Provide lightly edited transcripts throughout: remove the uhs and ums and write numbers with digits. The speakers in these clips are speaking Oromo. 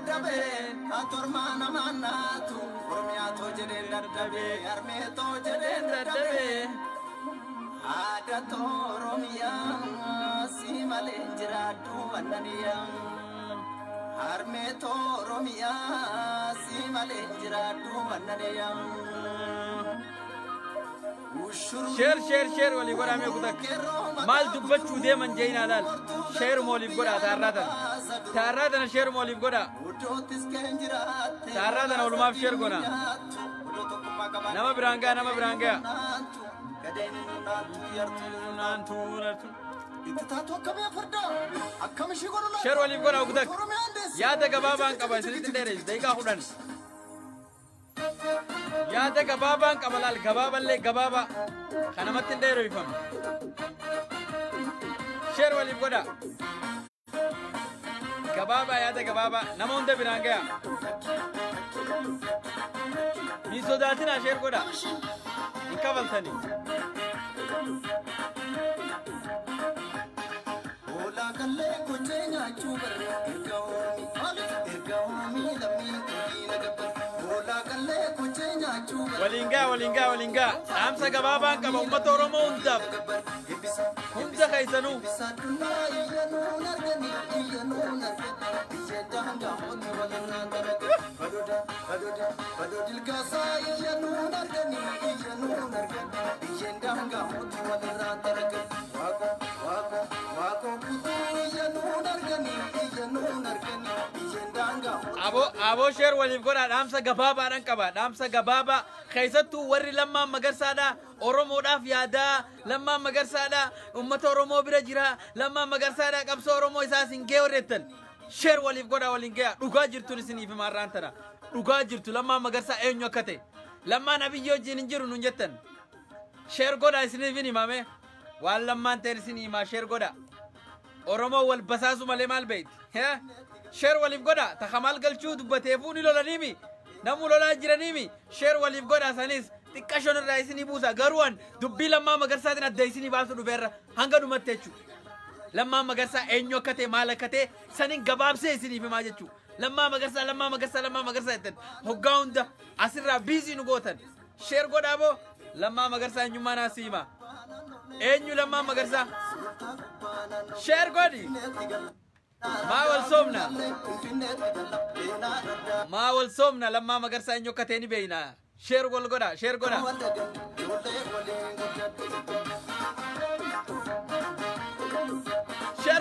daddabe atormana manatu ormiyato jedhen daddabe armeeto jedhen daddabe adato ormiya simale jiradu annaniya armeeto ormiya simale jiradu annaniya شير ولي قرا مي قدك مال دبچو دي من جينا دال شير مولي قرا تارادن شير مولي قرا تارادن اول ما في شير قرا نما برانغا شير ولي قرا قدك يا ده غبابان قبا سلت ديرج ديقا خدن يا ده غبابان قبلال غبابا لي غبابا خنا متن ديرو يفهم شير ولي غدا غبابا يا ده غبابا نمون ده بيرانغا مي سوداتنا شير غدا انكبل ثاني ولا كله كوچينا چوبر ارغاومي لمي ولينغا امسا غبابان كما امتو رومو اندف همزه خيسنو ابو شير وليف غدا دامسا غبابا دنقبا دامسا غبابا خيستو وري لما مغرسادا اورومو داف يادا لما مغرسادا امه اورومو برجرا لما مغرسادا قبسو اورومو اساسين غيورتن شير وليف غدا ولينغا دوغا جيرتو نسني في مارانتنا دوغا جيرتو لما مغرسا اينو كته لما نبيو جينجيرو نجتن شير غدا اسني فيني مامي واللما ترسني ما شير غدا اورومو والبساسو مال بيت ها شير وليف غدا تخمال قلچو دبتيفوني لولانيمي نمو لولا جرانيمي شير وليف غدا سانيس تكاشون الرئيسني بوزا غروان دبي لما مغرساتنا دايسني باسو دبير هانغا دمتچو لما مغرسا اينو كته مالكته سنين غبابسي سني في ماجچو لما مغرسا تن هوغاوند اسرا بيزي نغوتن شير غدا بو لما مغرسا نيمانا سيما اينو لما مغرسا شير غدي ما والصومنا لما مغرسا انيو كتيني بينا شير غدا شير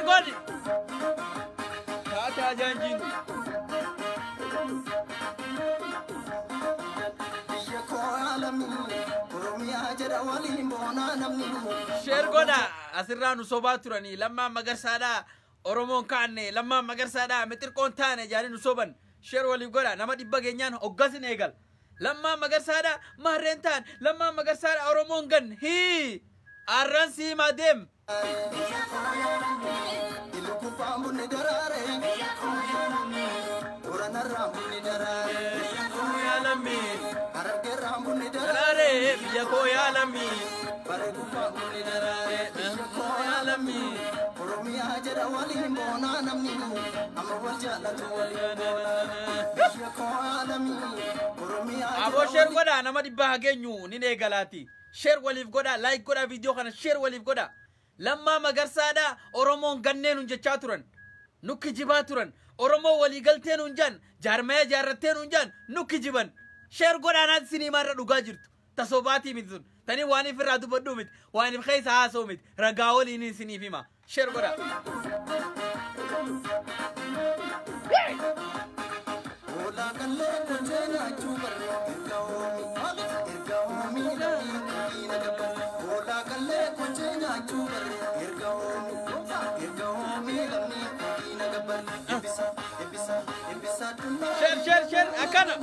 غدي تاتا جانجين شير غدا اسرانو صوباتراني لما مغرسا دا Oromon kaanne lamma magarsada metir kontaane jaani nusoban share wali gola nama dibba geenyaan hoggasin eegal lamma magarsada mahrentaan lamma magarsada Oromon gan hi arran si madem Biyako ya lami abo share goda nama dibba hagenyu ni ne galati share walif goda like goda video kana share walif goda lamma magarsada Oromon gannenun jechaturan nukki jibaturan Oromo wali galtenun jan jarmaya jarratenun jan nukki jiban share goda na sinima ra duga jirtu tasobati midun tani wani fi radu badumit wani fi khaysa hasomit ragawoli ni sini fima share goda share akana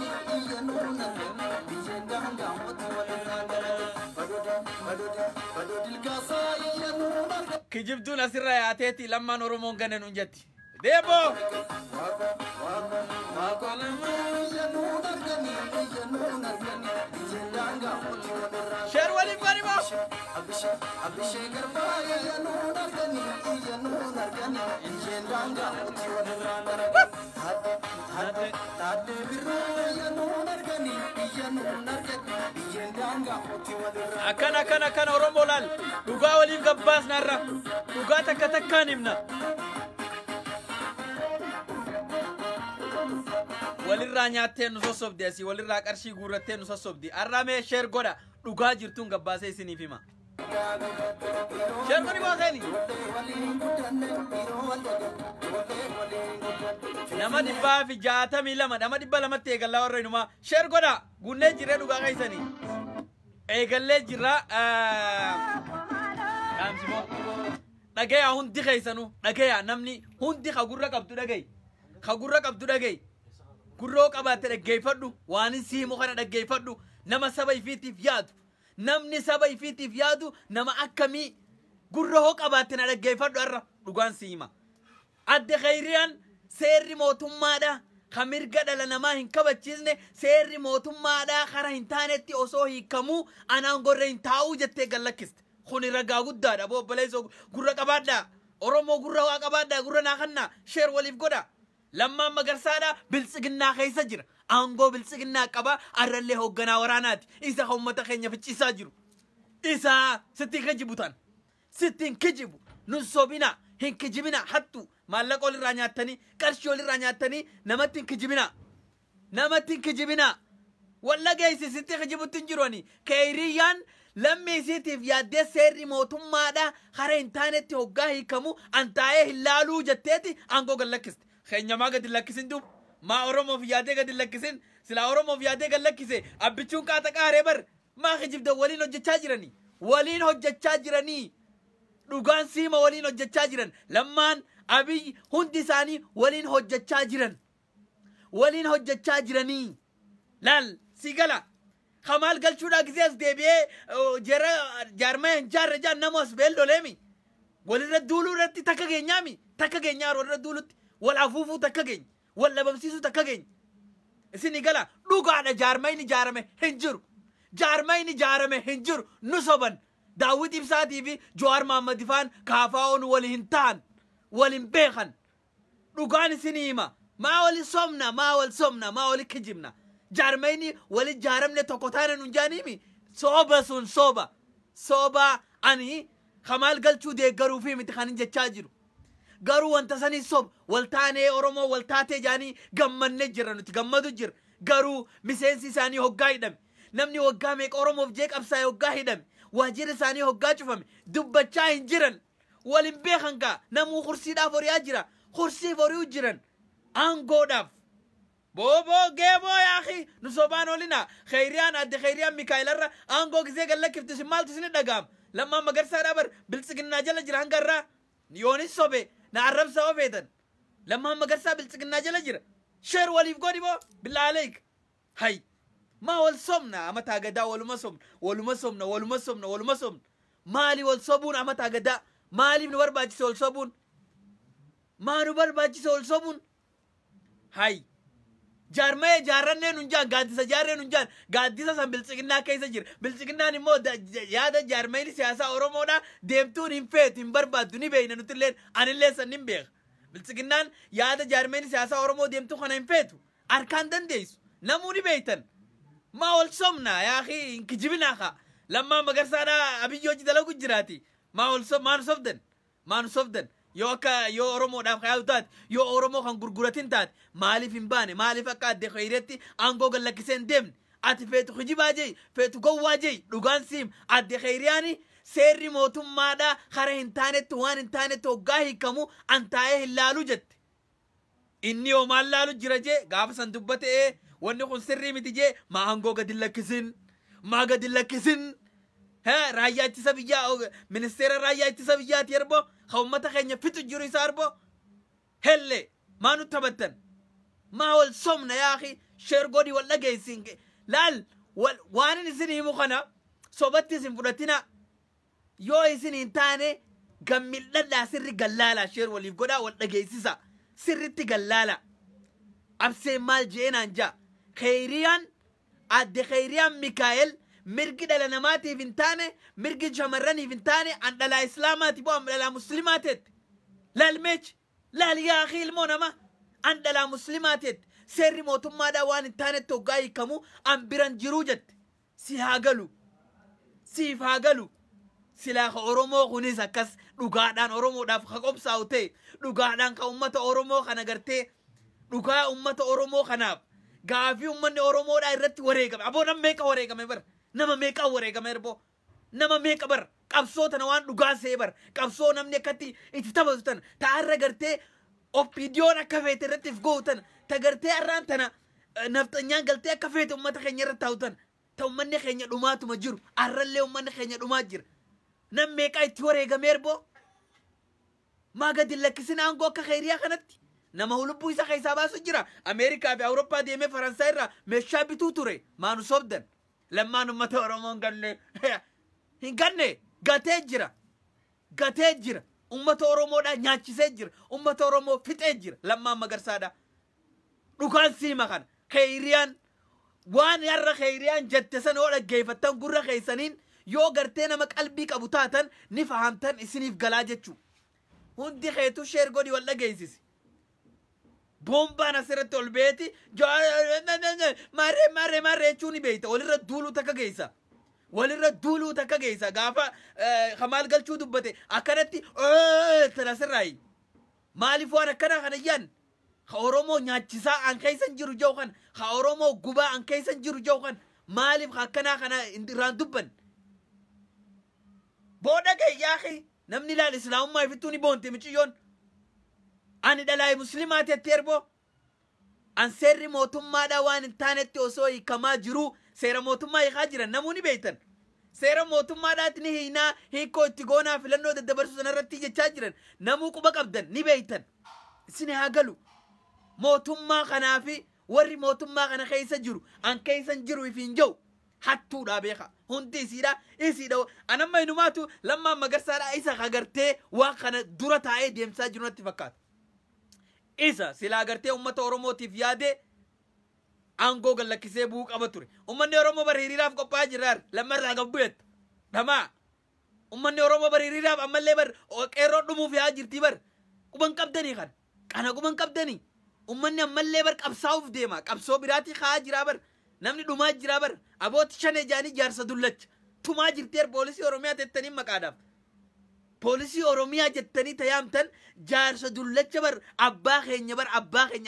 kijibdun asirra yaateti lamman Oromon ganen unjatti debo share wali garima taate biroo yanuun argani yanuun argani biyyeen daangaa mootii walirraa. Akkana Oromoo laal dhugaa waliif gabbaasnarra dhugaa takka takkaan himna. Walirraa nyaattee nu sossobdi asii walirraa qarshii guurrattee nu sossobdi. Arramee sheer godha dhugaa jirtuun gabbaasee isiniif hima. Sheer godhi booseni. Nama 162 nama 200 eegallaa warra inumaa sheer godha gunnee jiree dhugaa keessanii. Eegallee jirra dhaamsimoo dhagayaa hundi keessanuu dhagayaa namni hundi khagurra qabdu dhagayi gurroo qabaatte dhaggeeffadhu waan siimu kana dhaggeeffadhu nama saba ifiitiif yaadu namni saba ifiitiif yaadu nama akkamii gurroo qabaatte na dhaggeeffadhu har'a dhugaan siima adde khayriyaan seerri mootummaadha kamirga dhala namaa hin kabachiisne seerri mootummaadha kara hin taanetti osoo hiikamuu anaan gorre hin taa'uu jettee gallakkiste kuni ragaa guddaadha boobboleessoo gurra qabaadhaa Oromoo gurra waa qabaadhaa gurra naa kannaa sheer waliif godha lammaan magarsaadha biltsiginnaa keessa jira aangoo biltsiginnaa qaba arrallee hoogganaa waraanaati isa uummata keenya ficciisaa jiru isa sitti kijibutan sittiin kijibu nun sobina hin kijibina hattu maallaqa olirraa nyaattanii qarshii olirraa nyaattanii namatti hin kijibina walla geessi sitti kijibutti hin jirani keeriyyaan lammii isiitiif yaaddee seerri mootummaadha kara hin taanetti hoggaa hiikamu antaa'ee hin laaluu jetteeti aangoo gallakkiste keenyamaa gadi lakkisin duub maa Oromoof yaadee gadi lakkisin silaa Oromoof yaadee gad lakkise abbichuun qaata qaaree bar maa kijibda waliin hojjechaa jiranii dhugaan siima waliin hojjechaa jiran lammaan abiy hundi isaanii waliin hojjechaa jiranii laal sigala kamaal galchuudha gizees deebi'ee jara jaarmaa hin jaarre jaan namoos beeldolemi walirra duuluu irratti takka geenyaa warra duulutti wal afuufuu takka geenya wal dhabamsiisuu takka geenya isini gala dhugaadha jaarmayni jaarame hin jiru nu soban daawwit ibsaatii fi Jawaar Mohammad faan kaafaa'oon wali hin ta'an walin beekan dhugaan isini hima maa wali somna maa wali kijibna jaarmayni wali jaaramne tokko taane nun jaanimi soba ani kamaal galchuu deeggaruu fi miti kan jechaa jiru garuu wanta sanii sob waltaanee Oromoo waltaatee jaanii gammanne jirra nuti gammadu jira garuu miseensi isaanii hoggaa hidhame namni waggaa meeqa Oromoof jee qabsaa'e hoggaa hidhame waajjirri isaanii hoggaa cufame dubbachaa hin jiran walin beekan kaa namuu kursiidhaaf horiyaa jira kursiif horiyu jiran aangoodhaaf booboo geeboo yaahi nu sobaan olina khayriyaan adde khayriyaan Mikaa'ilarra aangoo gisee gallakkiftu sin maaltu isin dhagaam lammaan magarsaadhaa bar biltsiginnaa jala jira hangarraa yoonis sobe na arrabsa ofeetan lammaan magarsaa biltsiginnaa jala jira sheer waliif godhi boo billaa aleek hay ما والصمنا أما تاجدا ولما صمنا مالي والصبون أما تاجدا مالي من ورباجي سول صبون ما نورباجي سول صبون هاي جارمه جارنه نونجان قادسة جارنه نونجان قادسة سامبلسكنا كيسة جير بلسكنا نمو يادا جارمه لي سياسة أورومونا ديمتون إنفيت إنبربادوني بينا نتلين أنا اللي سنين بيغ بلسكنا يادا جارمه لي سياسة أورومو ديمتون خنا إنفيتو أركان دنديس نموني بيتن ما والصمنا يا أخي إنك جبناها لما مقصنا أبي يوجد دلوك جراتي ما نصفدن يو أورومو دام خيالتات يو أورومو خان غرغرتين تات مالي فيمباني مالي فكاد دي خيرتي أنغو قلق سين دمن أتي فيتو خجيباجي فيتو قواجي لغان سيم أدي خيرياني سيري موتم مادا خاره انتانت وان انتانت وقاهي كمو انتايه اللالو جت إني وما اللالو جرجي غاف سندبت wanni kun sirrii miti jee maa hangoo gadi lakkisin ها رايات تسبيا منستير رايات تسبيا تيربو خومتا خينيا فيتو جوري ساربو هلي ما نتبتن ما هو الصمنا يا أخي شرقودي ولا جيسين لال وانا نسيني مخنا صوبتي سنفرتنا يو يسيني انتاني قمي للا سري قلالة شير واللي فقودا ولا جيسيسا سري تقلالة أبسي مال جينا انجا خيريان عد خيريان ميكائيل مرقد لنماتي فينتاني مرقد جمراني فينتاني عند لا إسلاماتي بو عند لا مسلماتي لا الميج لا يا أخي المونما عند لا مسلماتي seerri mootummaadhaa waan hin taanetti hoggaa hiikamu an biran jiruu jette si haa galu siif haa galu silaa ka Oromoo kunis akkas dhugaadhaan Oromoodhaaf ka qobsaa'u ta'e dhugaadhaan ka ummata Oromoo kana gartee dhugaa ummata Oromoo kanaaf gaafii ummanni Oromoodhaa irratti wareegame aboo nama meeqa wareegame bar nama meeqa wareegame erbo nama meeqa bar qabsoo tana waan dhugaa see bar qabsoo namni akkatti itti taphatu tana ta'arra gartee oppiidiyoon akka feete irratti if gootan ta gartee arraan tana nafxanyaan galtee akka feete ummata keenya irratti taa'utan ta ummanni keenya dhumaatuma jiru arrallee ummanni keenya dhumaa jira nam meeqa itti wareegame erbo maa gadi lakkisin aangoo akka khayriyaa kanatti nama hulubbuu isa keessaa baasu jira Ameerikaa fi Awurooppaa deemee Faransaay irraa meeshaa bituu ture maanu sobdan lammaan ummata Oromoon ganne hin ganne gatee jira ummata Oromoodhaa nyaachisee jira ummata Oromoo fixee jira lammaan magarsaadha dhugaan siima kana khayriyaan waan yarra khayriyaan jette san oo dhaggeeffattan gurra keessaniin yoo gartee nama qalbii qabu taatan ni fahamtan isiniif galaa jechuu hundi keetu sheer godhi wal dhageessisi bombaan asirratti ol beeti marre jechuun ni beeyta walirra duuluu takka geessa gaafa kamaal galchuu dubbate akkanatti tanasirraayi maaliif waan akkana kana yan ka Oromoo nyaachisaa an keessan jiru jau kan ka Oromoo gubaa an keessan jiru jau kan maaliif akkanaa kana irraan dubban booda gay yaaqi namni laal islaamummaa ifittuu ni boonte miciyyoon ani dhalaa muslimaati atti erbo an seerri mootummaadhaa waan hin taanetti osoo hiikamaa jiru seera mootummaa hiikaa jiran namuu ni beeytan seera mootummaadhaatti ni hiinaa hiikoo itti goonaa filannoo daddabarsuu sanarratti jechaa jiran namuu quba qabdan ni beeytan isin haa galu mootummaa kanaa fi warri mootummaa kana keessa jiru an keessan jiru ifiin jau hattuudha beeka hundi isiidha anamma inumaatu lammaan magarsaadhaa isa kagartee waan kana dura taa'ee deemsaa jiru natti fakkaata isa silaa gartee ummata Oromootiif yaade aangoo gallakkisee bu'uu qaba ture ummanni Oromoo bariiriiraaf qophaa'aa jiraar lammarraa gabbu'eetta dhamaa ummanni Oromoo bariiriiraaf ammallee bar qeerroo dhumuuf yaa jirtii bar quban qabdanii kana quban qabdanii ummanni ammallee bar qabsaa'uuf deema qabsoo biraatii kaa'aa jiraa bar namni dhumaa jiraa bar abooti shanee jaanii jaarsa dullacha tumaa jirteer poolisii Oromiyaa tettanii maqaadhaaf poolisii Oromiyaa jettanii tayaamtan jaarsa dullacha bar abbaa keenya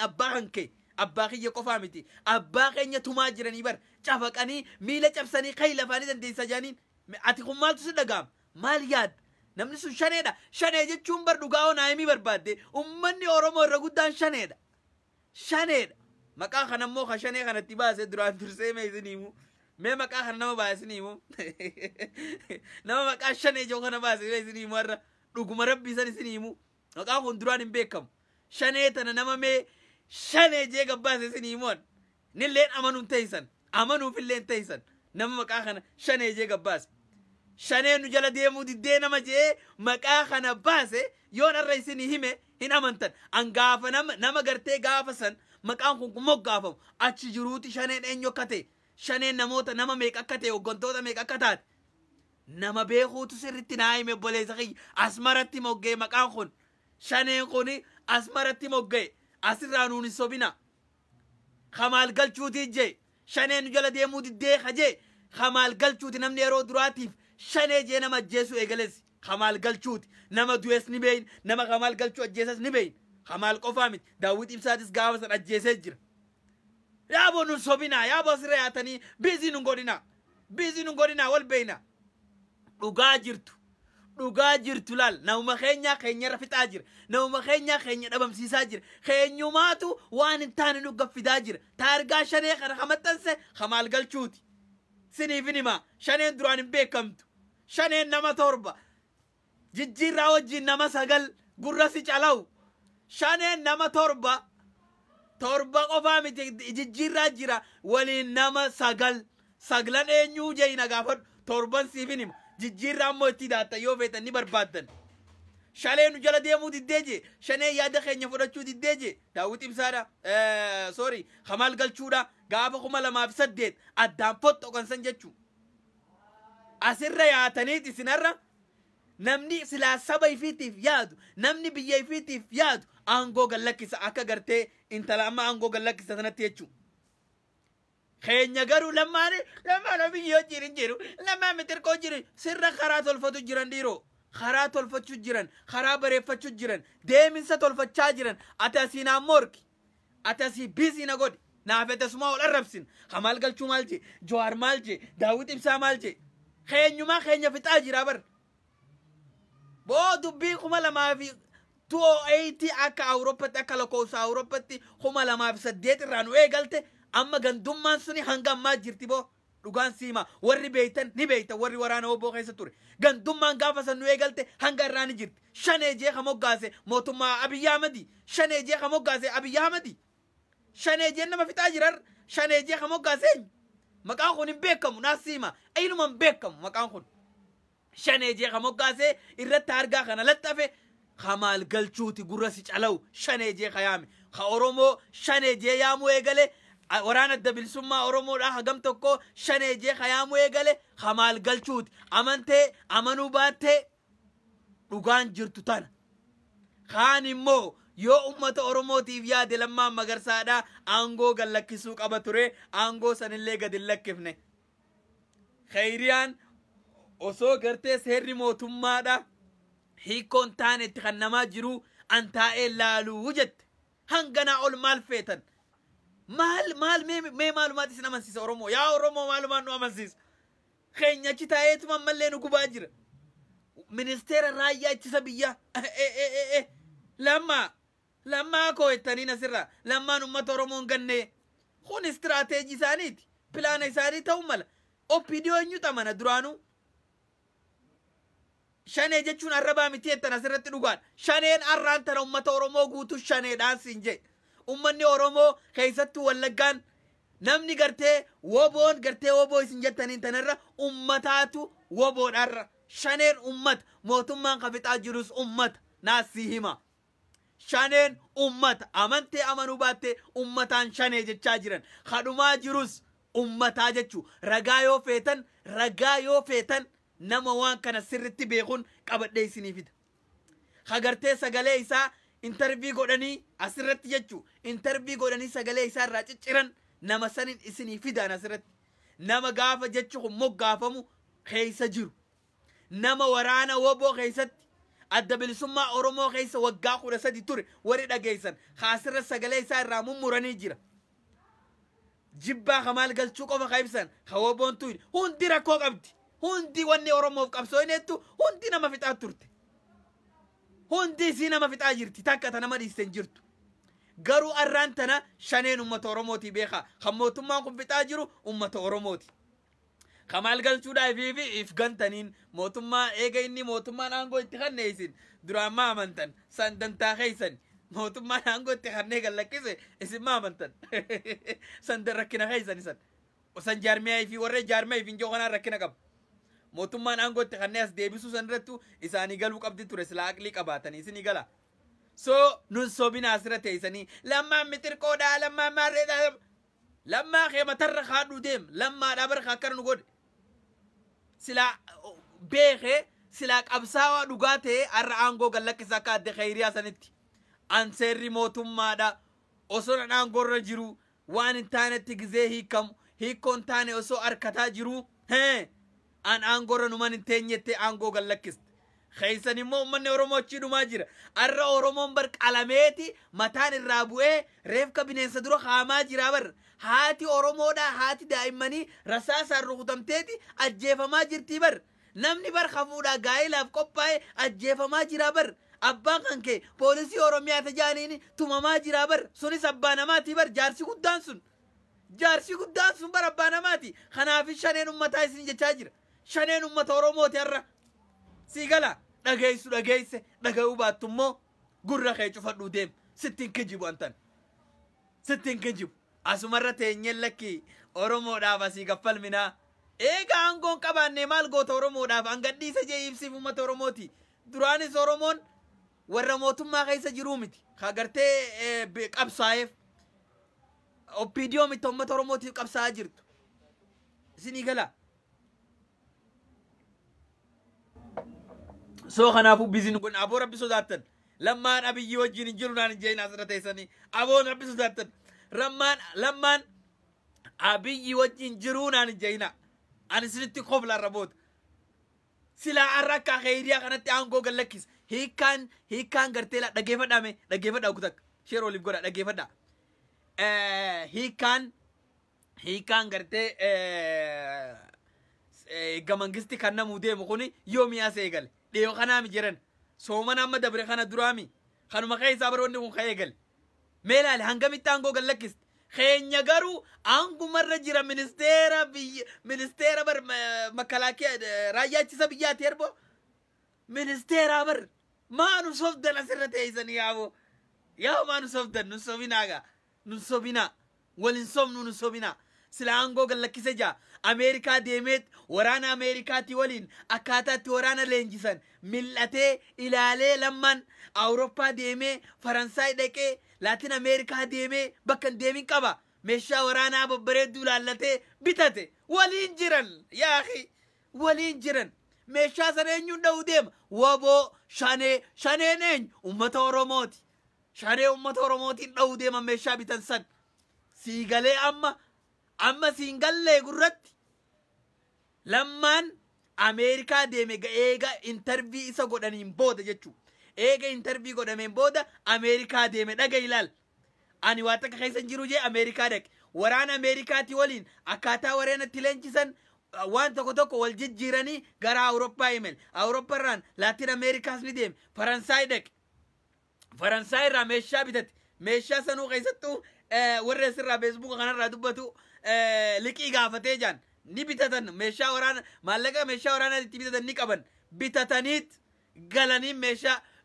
abbaa hanke abbaa kiyya qofaa miti abbaa keenya tumaa jiranii bar cafaqanii miila cabsanii kay lafaanii dandeessa jaaniin ati kun maaltu si dhagaama maal yaad namni sun shaneedha shanee jechuun bar dhugaa onaayimii barbaadde ummanni Oromoo irra guddaan shaneedha maqaa kanammoo ka shanee kanatti baase duraan dursee mee isiniimu mee maqaa kana nama baasiniimu nama maqaa shanee joo kana baase mee isiniimu har'a dhuguma rabbii san isiniimu maqaa kun duraan hin beekamu shanee tana nama mee shanee jee gabbaase isiniimoon nilleen amanuun teeysan amanuufilleen teeysan nama maqaa kana shanee jee gabbaase shanee nu jala deemuu diddee nama jee maqaa kana baase yoon har'a isinii hime hin amantan an gaafa nama gartee gaafa san maqaan kun moggaafamu achi jiruuti shaneen eenyu akka ta'e shaneen namoota nama meeqa akka ta'e hoggantoota meeqa akka taate nama beekuutu sirritti naa hime obboleessa kiyya asmaratti moggee maqaan kun shaneen kuni asmaratti moggee asirraa nuun hin sobina kamaal galchuutii jee shaneen nu jala deemuu diddee kajee kamaal galchuuti namni yeroo duraatiif shanee jee nama ajjeesu eegalesi kamaal galchuuti nama du'es ni beeyin nama kamaal galchuu ajjeesas ni beeyin kamaal qofaa miti daawwit ibsaatis gaafa san ajjeesee jira yaaboo nun sobinaa yaaboo asirra yaatanii biizii nun godhinaa wal beeyna dhugaa jirtu laal namuma keenya rafixaa jira namuma keenya dhabamsiisaa jira keenyumaatu waan hin taane nu gaffidaa jira taargaa shanee kana kamaxxanse kamaal galchuuti siniifin himaa shaneen duraan hin beekamtu shaneen nama 7 jijjiirraa wajjin nama 9 gurra si calawu shaneen nama 7 qofaa miti jijjiirraa jira waliin nama 9 eenyuu jeeyna gaafadhu 7 siifin hima jijjiirraa ammoo itti daatta yoo feetan ni barbaaddan shalee nu jala deemuu diddee je shanee yaada keenya fudhachuu diddee je daawwit ibsaadha sorry kamaal galchuudha gaafa 2008 addaan fottoqan san jechuu asirra yaataniit isinarra namni silaa saba ifiitiif yaadu namni biyya ifiitiif yaadu aangoo gallakkisa akka gartee intala amma aangoo gallakkisa sanatti jechuudha. Keenya garuu lammaan biyyoo jiru lammaan mitirkoo jiru sirra karaa tolfatu jiran dhiiroo karaa tolfachuu jiran karaa bareeffachuu jiran deeminsa tolfachaa jiran ati asiinaan morki ati asii biisiina godhi naaf etasuma ol arrabsin Kamal Galchuu maal jee Jawaar maal jee Daawit Ibsaa maal jee keenyumaa keenya fixaa jira bar boo dubbii 2008 akka Awurooppatti akka lakkoofsa Awurooppatti 2008 irraa nu eegalte amma gandummaan suni hanga ammaa jirti boo dhugaan siima warri beeytan ni beeytan warri waraana obbo keessa ture gandummaan gaafa san nu eegalte hanga irraa ni jirti shanee jeeqa moggaase mootummaa Abiyyi Ahmadi shanee jeeqa moggaase Abiyyi Ahmadi shanee jeen nama fixaa jirar shanee jeeqa moggaase maqaan kun hin beekamu naas siima ayinuma hin beekamu maqaan kun shanee jeeqa moggaase irratti argaa kana laxxafe Kamal Galchuuti gurra si calawu shanee jeeqa yaame ka Oromoo shanee jee yaamuu eegale waraana adda bilisummaa Oromoodhaa hagam tokko shanee jeeqa yaamuu eegale Kamal Galchuuti amantee amanuu baattee dhugaan jirtu tana kaan immoo yoo ummata Oromootiif yaade Lammaan Magarsaadhaa aangoo gallakkisuu qaba ture aangoo sanillee gad hin lakkifne Khayriyaan osoo gartee seerri mootummaadha hiikkoon taanetti kan namaa jiru an taa'ee laaluu jette hanganaa ol maal feetan maal mee maalumaati isin amansiisa Oromoo yaa Oromoo maalumaan nu amansiisa keenyachi taa'eetuma mallee nu gubaa jira ministeera raayyaa ittisa biyyaa lammaa koo jettaniin asirraa lammaan ummata Oromoon ganne kun istiraateejii isaaniiti pilaana isaanii ta'uu mala OPDO eenyu xamana duraanuu shanee jechuun arrabaa miti jettan asirratti dhugaan shaneen arraan tana ummata Oromoo guutuu shaneedhaan siin jee ummanni Oromoo keessattuu Wallaggaan namni gartee woboo isin jettaniin tanarra ummataatu woboodhaarra shaneen ummata mootummaan kafixaa jirus ummata naasii hima shaneen ummata amantee amanuu baattee ummataan shanee jechaa jiran kadhumaa jirus ummataa jechuu ragaa yoo feetan nama waan kana sirritti beekun qabadhee isinii fida hagartee sagalee isaa intervii godhanii asirratti jechuu intervii godhanii sagalee isaa irraa cicciran nama sanin isinii fidaan asirratti nama gaafa jechuu kun moggaafamu keessa jiru nama waraana woboo keessatti adda bilisummaa Oromoo keessa waggaa 13 ture warri dhageessan haasirra sagalee isaa irraa mummuranii jira jibbaa Kamal Galchuu qofa qaibsan hawoboon tuyi hundi rakkoo qabdi hundi wanni Oromoof qabsoo inettu hundi nama fixaa turte hundi si nama fixaa jirti takka ta nama dhiisten jirtu garuu arraan tana shaneen ummata Oromooti beekaa kan mootummaan kun fixaa jiru ummata Oromooti Kamal Galchuudhaa fi if gantaniin mootummaa eega inni mootummaan aangoo itti kanneessin duraan maa amantan san dantaa keessan mootummaan aangoo itti kannee gallakkise isin maa amantan san rakkina keessan san jaarmiyaa fi warree jaarmiyaa fi injoo kanaan rakkina qaba mootummaan aangoo itti kannee as deebisuu san irrattu isaanii galuu qabdi ture silaa aqlii qabaatanii isinii gala so nun sobina asirra teessanii lammaan mitirqoodhaa lammaan maarreedhaa lammaa kee matarra kaadhuu deem lammaadhaa barka akkana nu godhe silaa beekee silaa qabsaawaa dhugaa ta'e har'a aangoo gallakkisa akka adde Khayriyaa sanitti anseerri mootummaadha osoo aangorra jiru waan hin taanetti gizee hiikkoon taane osoo harkataa jiru an aangorra numan hin teenyette aangoo gallakkiste keessan immoo ummanni Oromoo achii dhumaa jira har'a Oromoon bar qalameeti mataan irraa bu'ee reefka bineensa dura kaamaa jira bar haati Oromoodha haati daa'immanii rasaasaan rukutamteeti ajjeefamaa jirti bar namni bar hafuudha gaa'ilaaf qophaa'e ajjeefamaa jira bar abbaan kan kee poolisii Oromiyaa tajaaniin tumamaa jira bar sunis abbaa namaati bar jaarsi guddaan sun bar abbaa namaati kanaaf shaneen ummataa isin jechaa jira shaneen ummata Oromooti har'a sigala dhageesse dhaga'uu baattummoo gurra kee cufadhuu deem sittiin kijibu antan sittiin kijibu asumarra teenyeen lakki Oromoodhaaf asii gaffalminaa eega aangoon qabaanne maal goota Oromoodhaaf angadhiisa jee ibsiif ummata Oromooti duraanis Oromoon warra mootummaa keessa jiruu miti kagartee qabsaa'eef OPDO miti ummata Oromootiif qabsaa'aa jirtu isinii gala سو خنافو بيزين كن أبو ربي صداتن لما أبي يوجين جلنا نجينا أسرة سني أبو ربي صداتن لما أبي يوجين جرونا نجينا أنا سنتي قبل الربوت سلا أراك خيريا كانت أنكو قلكيس هي كان قرتلا دقيفة دا كتك شيرو اللي بقول دقيفة دا هي كان قرتي gamangiste kanna mude mukuni yomi asegal deyo kana mi jiran so mana amma dabre kana durami kanuma kay sabar wonni kun khayegal melal hangami tango galakis khenya garu angu marra jira ministera bar makalaki raya ci sabiya terbo ministera bar manu sofda la sirrate izani yabo ya manu sofda nusobina walin somnu nusobina سلانغو قال لك سجا أمريكا ديمت ورانا أمريكا تولين أكاتات ورانا لينجسن ملتي إلى لي لمن أوروبا ديمي فرنسا ديكي لاتين أمريكا ديمي بكن ديمين كبا مشا ورانا ببريد دولالتي بتاتي ولين جرن يا أخي ولين جرن مشا سنين يندو ديم وابو شانين أمة أوروموتي شانين أمة أوروموتي ندو ديم مشا بتنسن سيغالي أما سينغالي قررت لمن أمريكا ديمي إيغا انترفي إسا قدنين بودا جتشو إيغا انترفي قدنين بودا أمريكا ديمي دقا إلال أني واتك خيسان جيرو جي أمريكا دك وران أمريكا تيولين أكاتا ورينا تلنجسان وان توكو والجد جيراني غرا أوروبا يمل أوروبا ران لاتين أمريكا سنديم فرنساي دك فرنساي را ميشا بتت ميشا سنو خيستو ورس را فيسبوك غانا را دبتو لكي غافتي جان ni bitatan meeshaa waraana maallaqa meeshaa waraanaa itti bitatan ni qaban bitataniit galanii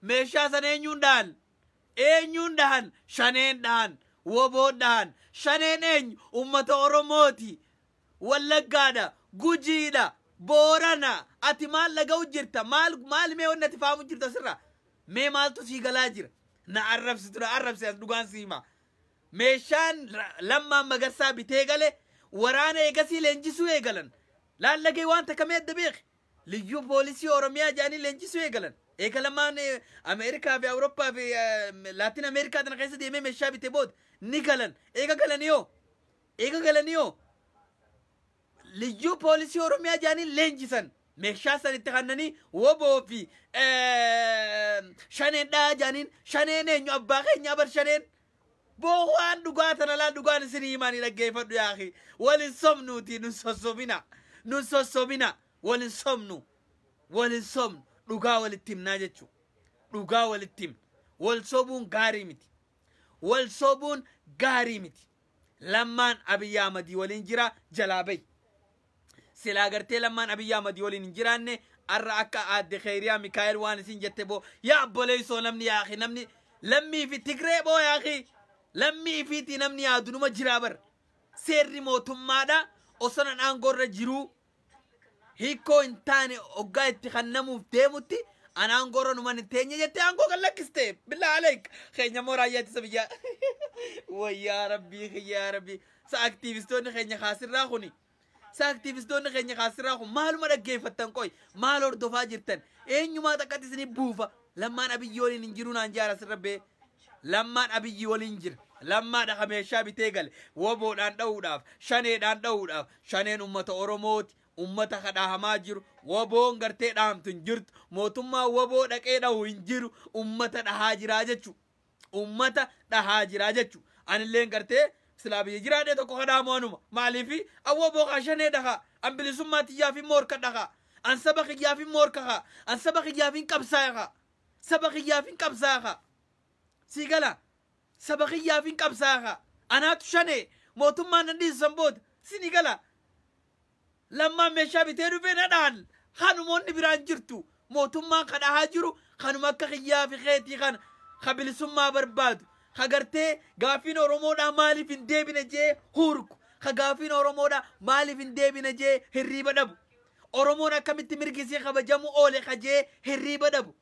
meeshaa sana eenyuun dhahan shaneen dhahan woboon dhahan shaneen eenyu ummata oromooti wallaggaadha gujiidha boorana ati maal laga'u jirta maal mee wanni ati faamu jirta sirra mee maaltu sii galaa jira na arrabsitu as dhugaan siima meeshaan lammaan magarsaa bitee gale waraana eegasii leenjisuu eegalan laallagee wanta kamee adda beek liyyuu poolisii oromiyaa jaanii leenjisuu eegalamaan ameerikaa fi awurooppaa fi laatiin ameerikaa tana keessa deemee meeshaa bitee booda ni galan eega galaniyoo liyyuu poolisii oromiyaa jaanii leenjisan meeshaa sanitti kannanii woboo fi shaneen dhaa jaaniin shaneen eenyu abbaa keenya bar shaneen بوان دقاتنا لا دقان سنيماني لقيفة يا أخي ولنصمنو تي نصصبنا ولنصمن دقا ولتم ناجتشو دقا ولتم والصبون غاريمتي لمان أبي يامدي ولنجرا جلابي سلا قرتي لمان أبي يامدي ولنجراني الرأكا عاد خيريا ميكايل وانسين جتبو يا بوليسو نمني يا أخي نمني لمي في تقريبو يا أخي لمي فيتي نمني عادو نما جرابر سيري موتمادا وصنان انغور جيرو هيكو انتاني اوغا اتخنمو فتيموتي انا انغور نما نتيني جتي انغو قلقستي بالله عليك خينيا موراياتي سبيا ويا ربي ساكتيفستوني خينيا خاسر راخوني خينيا خاسر راخو مالو مدى كيفتن كوي مالو ردوفا جرتن اين يما تكاتي سني بوفا لما نبي يولي ننجرونا انجارة سربي لما أبي ولينجر لما دخل ميشا بتيجل وبو دان داوداف شاني دان داوداف شانين أمة أوروموت أمة خدها ماجر وبو نغرتي دام تنجرت موتما وبو دك إيدا وينجر أمة دهاجراجتشو أنا اللي نغرتي سلابي جرادة تكو خدها مانوما مالي أو وبو خاشاني دخا أمبلي سماتي يافي موركا دخا أن سبخ يافي موركا أن سبخ يافي كبسايخا سيقلا سبقيا فين كبساها أنا تشاني موتما نندي زنبود سينيقلا لما مشا بتيرو بين أدان خانو مون نبران جرتو موتما قد هاجرو خانو مكا خيا في خيتي خان خبل سما بربادو خغرتي غافين أورومودا مالي فين ديبين جي هوركو خغافين أورومودا مالي فين ديبين جي هريبا دبو أورومودا كميت مركزي خبجامو أولي خجي هريبا دبو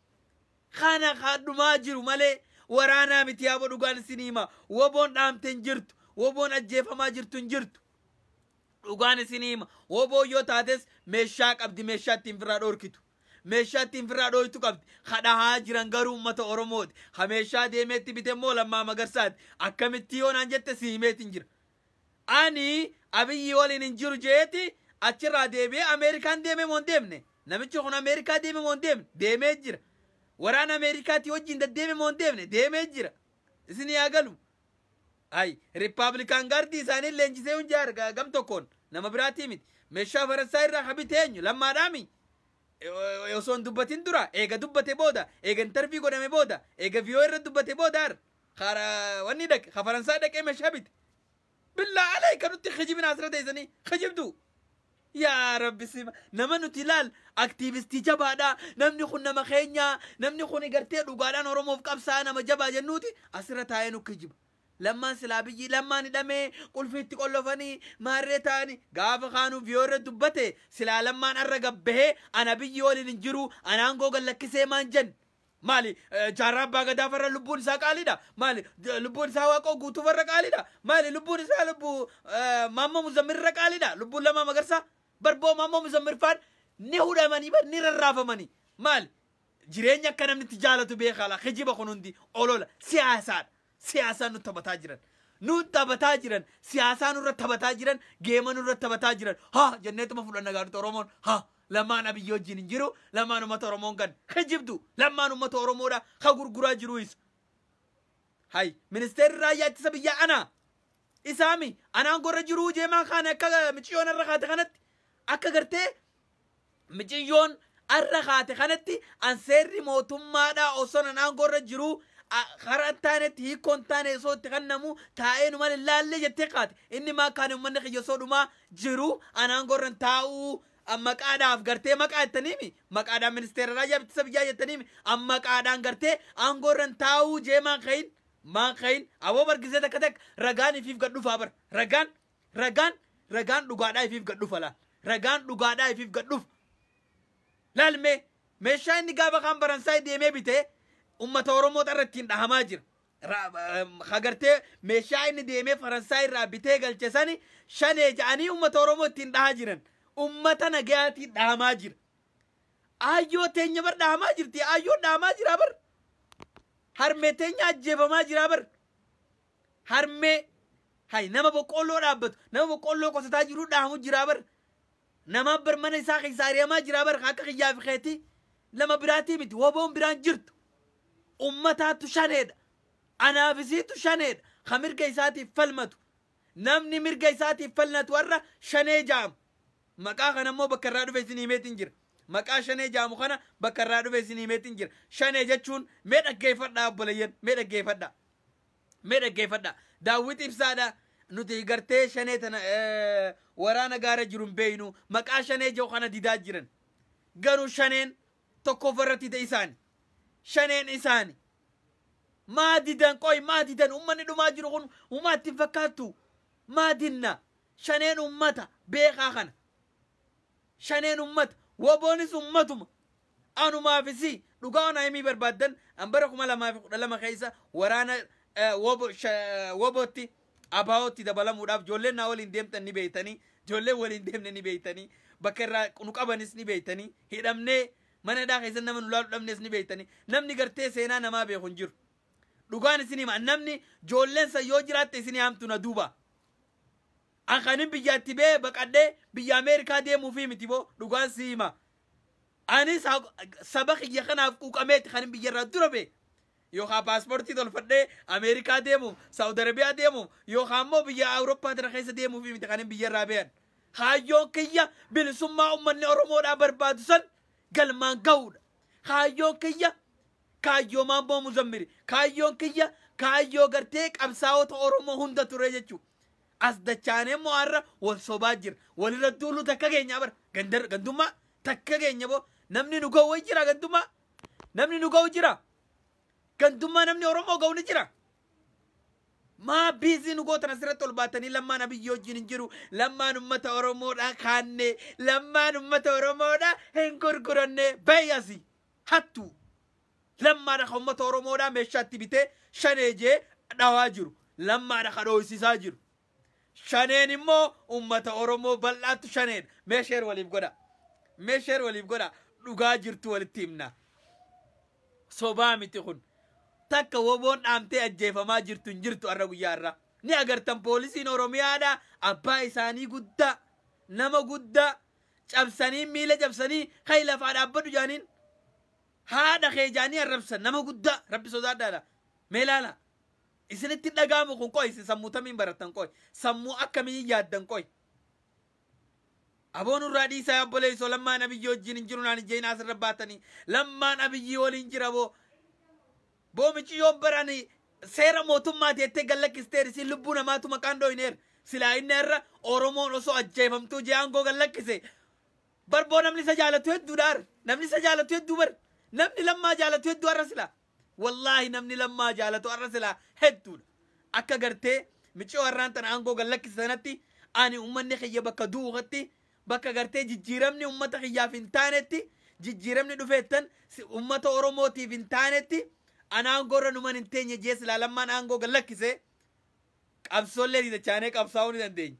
خانا خادو ماجرو مالي ورانا متيابو دوغان سينيما وبون دامتن جرت وبون اجيفا ما جرتن جرت دوغان سينيما وبو يو تاتس ميشاك عبد ميشات تنفرا دوركتو meeshaatti infirraa dhooytu qabdi kadhahaa jiran garuu ummata oromooti ha meeshaa deemeetti bite immoo lammaa magarsaati akkamitti yoonaan jette siimeetiin jira ani abiyyi waliin hin jiru jeeti achirraa deebi'ee Ameerikaan deemee moo hin deemne namichi kun Ameerikaa deemee moo hin deemne deemee jira waraana Ameerikaatti wajjin deddeeme moo hin deemne deemee jira isin yaa galu ay Republican Guard isaanii leenjisee hunjaar gam tokkoon nama biraatii miti meeshaa Faransaay irraa habite eenyu lammaadhaami osoo hin dubbatin dura eega dubbate booda eega intervii godhame booda eega viiyoo irra dubbate booda kara wanni dhaqe ka Faransaay dhaqee meeshaa bite بالله عليك نوتي خجبنا أسرة إذني خجبتو يا رب سيما نما نوتي لال أكتيفيستي جبادا نمني خون مخينيا نمني خوني قرتي رقالان ورمو في كبسا نما جبا جنوتي أسرة تاينو كجب لما سلابيجي لما ندمي قل فيتي قلو فاني ماريتاني قاف خانو فيورة دبتي سلا لما نرقب به أنا بيجي ولي ننجرو أنا أنقو قل لك سيمان جن مالي جارب باغا دافر لبون سا قاليدا مالي لبون سا واقو غوتو فر قاليدا مالي لبون سا لبو ماما مزمر قاليدا لبون لما مغرسا بربو ماما مزمر فان نهودا ماني بر نرراف ماني مال جيرينيا كانم نتجالتو بي خالا خجيبا خنوندي اولولا سياسة نتبتا جيران سياسة نرتبتا جيران جيما نرتبتا جيران ها جنة مفروض نغارت رومون ها لما نبي يوجي نجرو لما نمت أورمون كان خجبتو لما نمت أورمورا خغور غرا جرويس هاي منستر رايات سبيا أنا إسامي أنا غور جرو جيما خانة كذا مشيون الرخات خانت أكغرتي مشيون الرخات خانتي أنسير موتوم مادا أوصل أنا غور جرو خرطانت هي كونتانة صوت تغنمو تاين مال اللي جتقات إني ما كانوا من خيسودو ما جرو أنا غور تاو أما قاعدة أفكرتي ما قاعد تنيمي ما قاعدة منستر راجع بتسبيا تنيمي أما قاعدة أنكرتي أنغورن تاو جي ما خين أبو برجزة كتك رجاني فيف قدو فابر رجان لقاعدة فيف قدو فلا رجان لقاعدة فيف قدو لالمي مشان نجابة خام برانساي ديمي بيته أورمو ترتين ده ماجر خاطرتي مشان ديمي فرانساي رابطة قال جساني شني جاني أورمو تين ده جيران أمتنا جاتي داماجر أيو تيني بر داماجر تي أيو داماجر أبر هرمي تيني أجيب ماجر أبر هرمي هاي نما بقولو رابط نما بقولو كستاجرو دامو جرابر نما برماني ساقي ساري ماجر أبر خاكا خيا في خيتي لما براتي بيت وابون بران جرت أمتا تشانيد أنا بزي تشانيد خمير كيساتي فلمتو نمني مير كيساتي فلنت ورا شاني جام مكا خنا مو بكرادو في سني ميتنجر مكا شني جامو خنا بكرادو في سني ميتنجر شني جتشون ميدا كيفدا بولين ميدا كيفدا داويت إبسادا نوتي غرتي شني تنا ورانا غارة جرم بينو مكا شني جو خنا ديدا جرن غرو شنين توكو فرتي ديسان شنين إساني ما ديدان كوي ما ديدان أمني دو ما جرون وما تفكاتو ما دينا شنين أمتا بيخا خنا شنين أمت وبونس أمتهم أنا ما في سي لقانا يمي بربادن أمبركم لما خيسة ورانا وبوتي أباوتي دبلا موداف جولة ناولين ديم تني بيتني جولة ولين ديم نني بيتني بكرة نكابنس ني بيتني هيدمني من دا خيسة نمن لول دمنس ني بيتني نمني كرتة سينا نما بيخنجر لقانا سيني ما نمني جولة سيوجرات سيني هم تندوبا أخانين بيجاتي بيه بقدر بيجا أمريكا دي مفهوم تبو لقان سيما أني سبق يخنا فوق أمريكا خانين بيجرا دربه يو خا باسبورتي دول فدي أمريكا دي مو سعودي عربية دي مو يو خامو بيجا أوروبا ترخيص دي مفهوم تخانين بيجرا بيان خايو كيا بالسماء أمني أرمودا بربادسن قال ما قول خايو كيا كايو ما بو مزمري خايو كيا كايو غرتيك أبساوت أرمو هندا تريجو أصدقائنا مؤرة والصباجر ولردولو تكاجينيا بر غندوما تكاجينيا بو نمني نقوي جرا غندوما نمني نقوي جرا غندوما نمني أورمو قوي جرا ما بيزي نقول تنسرت الباتني لما نبي يوجي نجرو لما نمت أورمو دا خانة لما نمت أورمو دا هنكركرنة بيازي هاتو لما نخمت أورمو دا مشاتي بيته شنيجي دواجرو لما نخدو سيساجرو شنين مو أمة أورمو بلاتو شنين مشير وليب غدا dhugaa jirtu walitti himna sobaa miti kun takka woboon dhaamtee ajjeefamaa jirtu hin jirtu arra guyyaa irra ni agartan poolisiin oromiyaadha abbaa isaanii guddaa nama guddaa cabsanii miila cabsanii kay lafaa dhaabbadhu jaaniin haadha kee jaanii arrabsan nama guddaa rabbi sodaadhaadha meelaala isinitti dhagaamu kun qoy isin sammuu tamiin baratan qoy sammuu akkamii yaaddan qoy aboon irraa dhiisaa obboleessoo lammaan abiyyi wajjin hin jiru naan ijjeen asirra baatanii lammaan abiyyi waliin jira boomichi yoon barani seera mootummaa teettee gallakkistee isin lubbuu namaatu maqaan dho'ineer silaa inni irra oromoon osoo ajjeefamtuu je'aangoo gallakkise barboo namni isa jaalatu hedduudhaar namni isa jaalatu hedduu bar namni lammaa jaalatu hedduu arra silaa wallaahi namni lammaa jaalatu arra silaa hedduudha akka gartee michoo warraan tana aangoo gallakkise sanatti ani ummanni kiyya bakka duuqatti bakka gartee jijjiiramni ummata kiyyaaf hin taanetti jijjiiramni dhufeettan ummata oromootiif hin taanetti ana aangorra numan hin teenye jee silaa lammaan aangoo gallakkise qabsoollee ditachaanee qabsaa'uu ni dandeenya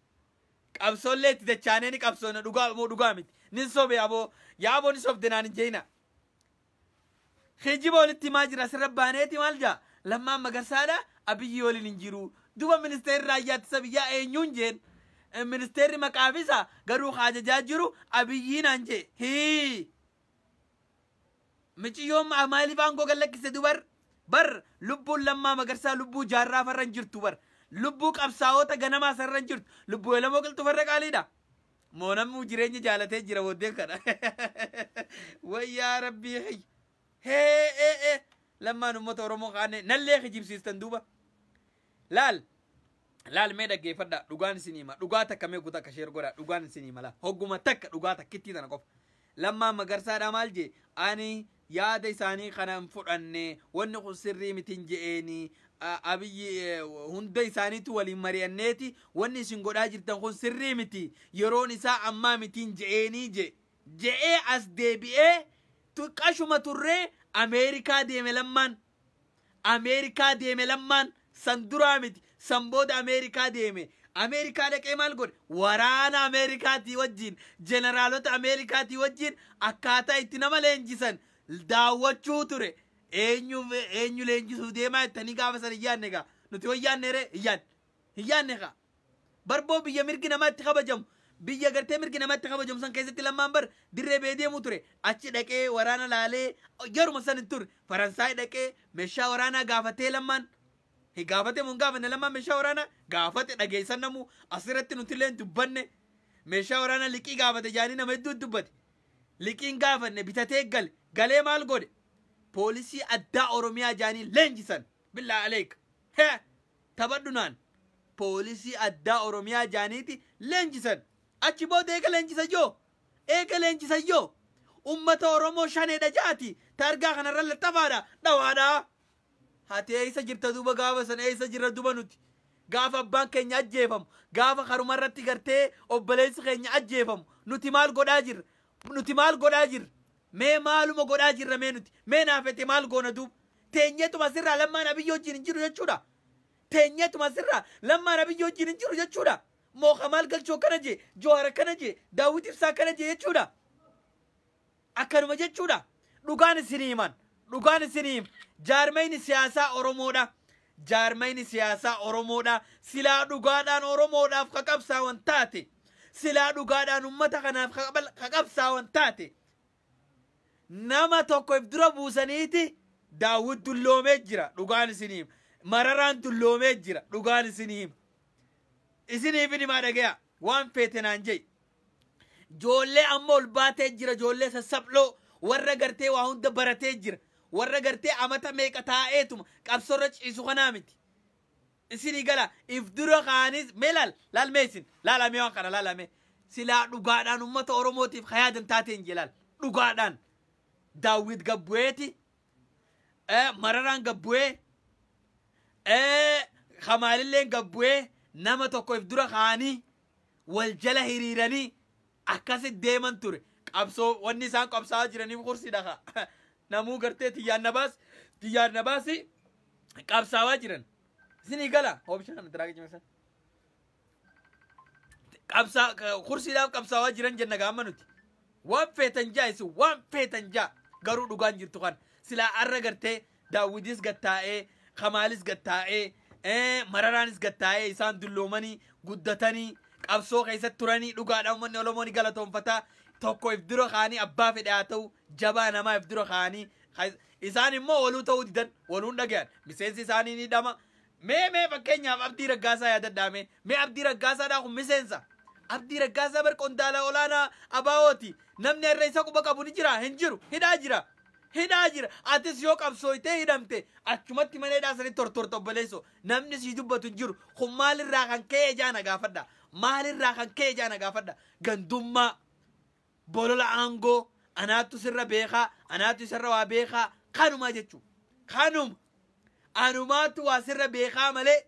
qabsoollee ditachaanee ni qabsoona dhugaa miti nin sobe yaaboo ni sobde naan hin jeeyna hijiba walitti himaa jira asirra baaneeti maal jaa lammaan magarsaadha abiyyi waliin hin jiru duba ministeerri raayyaa ittisa biyyaa eenyuun jeen ministeerri maqaafisa garuu kaajajaa jiru abiyyiinaan jee miciyyoon maaliif aangoo gallakkise dubar bar lubbuun lammaa magarsaa lubbuu jaarraa farra hin jirtu bar lubbuu qabsaa'ota ganamaa sarra hin jirtu lubbuu elamoo qilxu farra qaaliidha moo namuu jireenya jaalatee jira booddeen kana wayyaa rabbii hee lammaan ummata oromoo kaane nallee kijibsiistan duuba laal mee dhaggeeffadha dhugaan isin hima dhugaa takka mee guuta akka sheer godha dhugaan isin hima la hogguma takka dhugaa takkittii tana qofa lammaan magarsaadha maal jee ani yaada isaanii kana hin fudhanne wanni kun sirrii mitin je'eeni abiyyi hunda isaaniitu waliin mari'anneeti wanni isin godhaa jirtan kun sirrii miti yeroon isaa ammaa mitiin je'eenii je'ee as deebi'ee qashuma turree ameerikaa deeme lammaan san duraa miti san booda ameerikaa deeme ameerikaa dhaqee maal godhe waraana ameerikaatii wajjin jeneraalota ameerikaatii wajjin akkaataa itti nama leenjisan daawwachuu ture eenyu leenjisuu deemaa jettanii gaafa san iyyaanne gaa nuti wayyaanne iyyaanne kaa barboo biyya mirgi namaatti kabajamu biyya gartee mirgi namaatti kabajamu san keessatti lammaan bar dirree bee deemuu ture achi dhaqee waraana laalee yeruma san hin turre faransaay dhaqee meeshaa waraanaa gaafatee lammaan gaafate mun gaafanne lammaan meeshaa waraanaa gaafate dhageessan namu asirratti nuti illee dubbanne meeshaa waraanaa liqii gaafate jaanii nama hedduu dubbate liqiin gaafanne bitatee galee maal godhe poolisii addaa oromiyaa jaanii leenjisan billaa aleek taphadhunaan poolisii addaa oromiyaa jaaniiti leenjisan achi booda eega leenjisan yoo ummata oromoo shaneedha jaati targaa kanarra laxafaadha dhawaadhaa hati eessa jirta duuba gaafa san eessa jirra duba nuti gaafa abbaan keenya ajjeefamu gaafa karumarratti gartee obboleessi keenya ajjeefamu nuti maal godhaa jirra mee maaluma godhaa jirra mee naafete maal goona duuba teenyeetuma sirraa lammaan abiyyi wajjin hin jiru jechuudha teenyeetuma sirraa lammaan abiyyi wajjin hin jiru jechuudha moo kamaal galchoo kana jee johaara kana jee daawwit ibsaa kana jee jechuudha akkanuma jechuudha dhugaan isin himan jaarmayni siyaasaa oromoodha silaa dhugaadhaan oromoodhaaf kaqabsaawan taate silaa dhugaadhaan ummata kanaaf kaqabsaawan taate nama tokkoof dura buusaniiti daawwit dulloomee jira dhugaan isin hima mararaan dulloomee jira dhugaan isin hima isiniif himaa dhagaya waan feete naan jee joollee amma ol baatee jira joollee sassaphloo warra gartee waa hunda baratee jira warra gartee amata meeqa taa'eetuma qabsorra ciisu kanaa miti isinii gala if dura kaanis mee laal meesin laalamee waan kana laalamee silaa dhugaadhaan ummata oromootiif hayaadan taateen jee laal dhugaadhaan daawwit gabbu'eeti mararaan gabbu'ee kamaalilleen gabbu'ee nama tokko if dura kaanii wal jala hiriiranii akkasit deeman ture qabsoo wanni isaan qabsaa jiraniif kursiidha namuu gartee xiyyaarna baasi qabsaawaa jiran isinii gala oomishaan diraagii jimesan kursiidhaaf qabsaawaa jiran jenna gaama nuti waan feetan jaa isin waan feetan jaa garuu dhugaan jirtu kan silaa arra gartee daawwidis gattaa'ee kamaalis gattaa'ee mararaanis gattaa'ee isaan dulloomanii guddatanii qabsoo keessatti turanii dhugaadhaan uummanni Oromoo ni galatoonfataa tokko if dura kaanii abbaa fedhe haa ta'u jabaa namaa if dura kaanii isaan immoo waluu ta'uu didan waluun dhagayan miseensi isaanii ni dhama mee fakkeenyaaf Abdii Raggaasaa yaadadhaame mee Abdii Raggaasaadhaa kun miseensa Abdii Raggaasaa bar qondaala olaanaa abaawooti namni irra isa quba qabu ni jira hin jiru hidhaa jira atis yoo qabsooytee hidhamte achumatti maneedhaa sanii tortorto obboleesso namni sii dubbatu hin jiru kun maalirraa kan ka'e jaana gaafadha maalirraa kan ka'e jaana gaafadha gandummaa bolola aangoo anaattu sirra beekaa anaattu sirra waa beekaa kanuma jechuun kanuma anumaatu waa sirra beekaa malee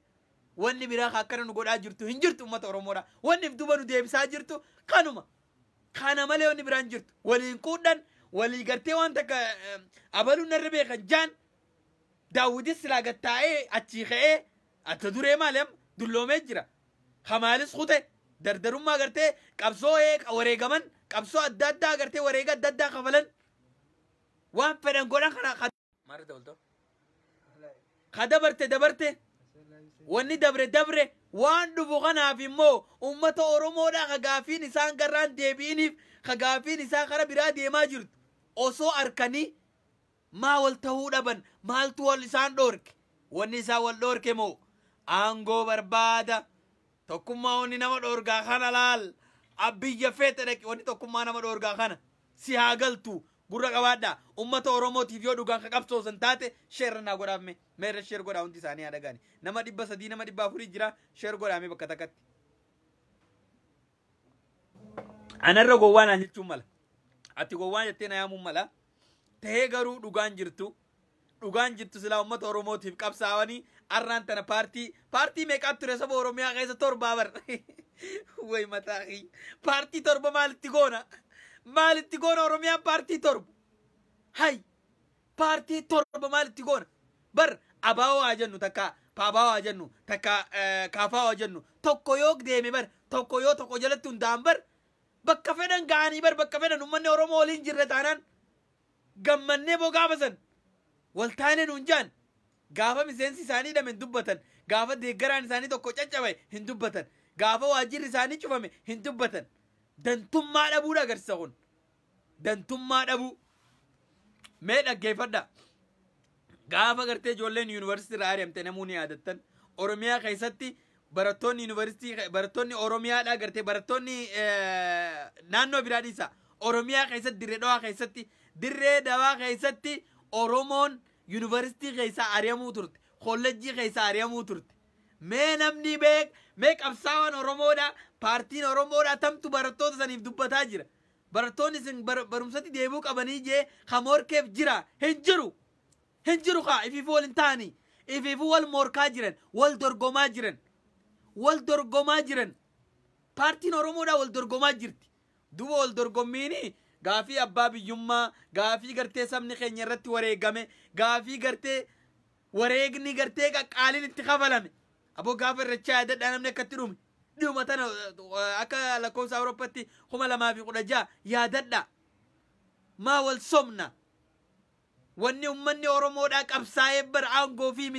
wanni biraa akkana nu godhaa jirtu hin jirtu uummata Oromoodha wanni duba nu deebisaa jirtu kanuma kana malee wanni biraan jirtu waliin kuudhan walii gartee waan takka abaluun narra beekan jaan daawwidis silaa gattaa'ee achii ka'ee atta duree maaliam dulloomee jira kamaalis kute dardarummaa gartee qabsoo wareegaman qabsoo adda addaa gartee wareega adda addaa kafalan waan fedhan godhan kana maara ta'ulto dabarte wanni dabre waan dhufu kanaaf immoo ummata Oromoodhaa ka gaafiin isaan garraan deebi'iniif ka gaafiin isaa kara biraa deemaa jirtu osoo arkanii maa wal ta'uu dhaban maaltu wal isaan dhoorke wanni isaa wal dhoorke moo aangoo barbaada tokkummaa wanni nama dhoorgaa kana laal abiyya feete dhaqi wanni tokkummaa nama dhoorgaa kana si haa galtu gurra qabaadha ummata Oromootiif yoo dhugaan ka qabsoosan taate sheerra naa godhaame meerra sheer godhaa hundi isaanii haa dhagaani nama 300 nama 400 jira sheer godhaame bakka takkatti anarra gowwaan aan jechuun mala ati gowwaan jettee na yaamuun mala tahee garuu dhugaan jirtu silaa ummata Oromootiif qabsaawanii arraan tana paartii meeqaatu ture saba Oromiyaa keessa torbaa bar way mataaxii paartii torba maalitti goona Oromiyaan paartii torba hay paartii torba maalitti goona bar abaawoo haa jennu takka paabaawoo haa jennu takka kaafaawoo haa jennu tokko yoo deeme bar tokko jalatti hundaa'an bar bakka fedhan ga'anii bar bakka fedhan ummanni Oromoo waliin jirre taanaan gammannee boo gaafasan waltaanee nuun jaan gaafa miseensi isaanii dhamen dubbatan gaafa deeggaraan isaanii tokko caccabe hin dubbatan gaafa waajjirri isaanii cufame hin dubbatan dantummaa dhabuudha agarsiisa kun dantummaa dhabuu mee dhaggeeffadha gaafa gartee ijoolleen yuunivarsiitii irraa ari'amte namoonni yaadattan Oromiyaa keessatti barattoonni Oromiyaadhaa gartee barattoonni naannoo biraa dhiisa Oromiyaa keessatti dirree dawaa keessatti Oromoon yuunivarsiitii keessaa ari'amuu turte kolleejjii keessaa ari'amuu turte mee namni mee qabsaawwan Oromoodhaa paartiin Oromoodhaa tamtu barattoota saniif dubbataa jira barattoonni isin barumsatti deebuu qabanii jee kamorkeef jira hin jiru kaa ifiifuu wal hin taanii ifiifuu wal morkaa jiran wal dorgomaa jiran paartiin Oromoodhaa wal dorgomaa jirti duba wal dorgommiini gaafii abbaa biyyummaa gaafii gartee sabni keenya irratti wareegame gaafii gartee wareegni gartee qaqqaaliin itti kafalame aboo gaafa irrachaa yaadadhaa namni akkatti dhuma tana akka lakkoofsa Awurooppaatti 2016 yaadadha maa wal somna wanni ummanni Oromoodhaa qabsaa'ee bar aangoo fi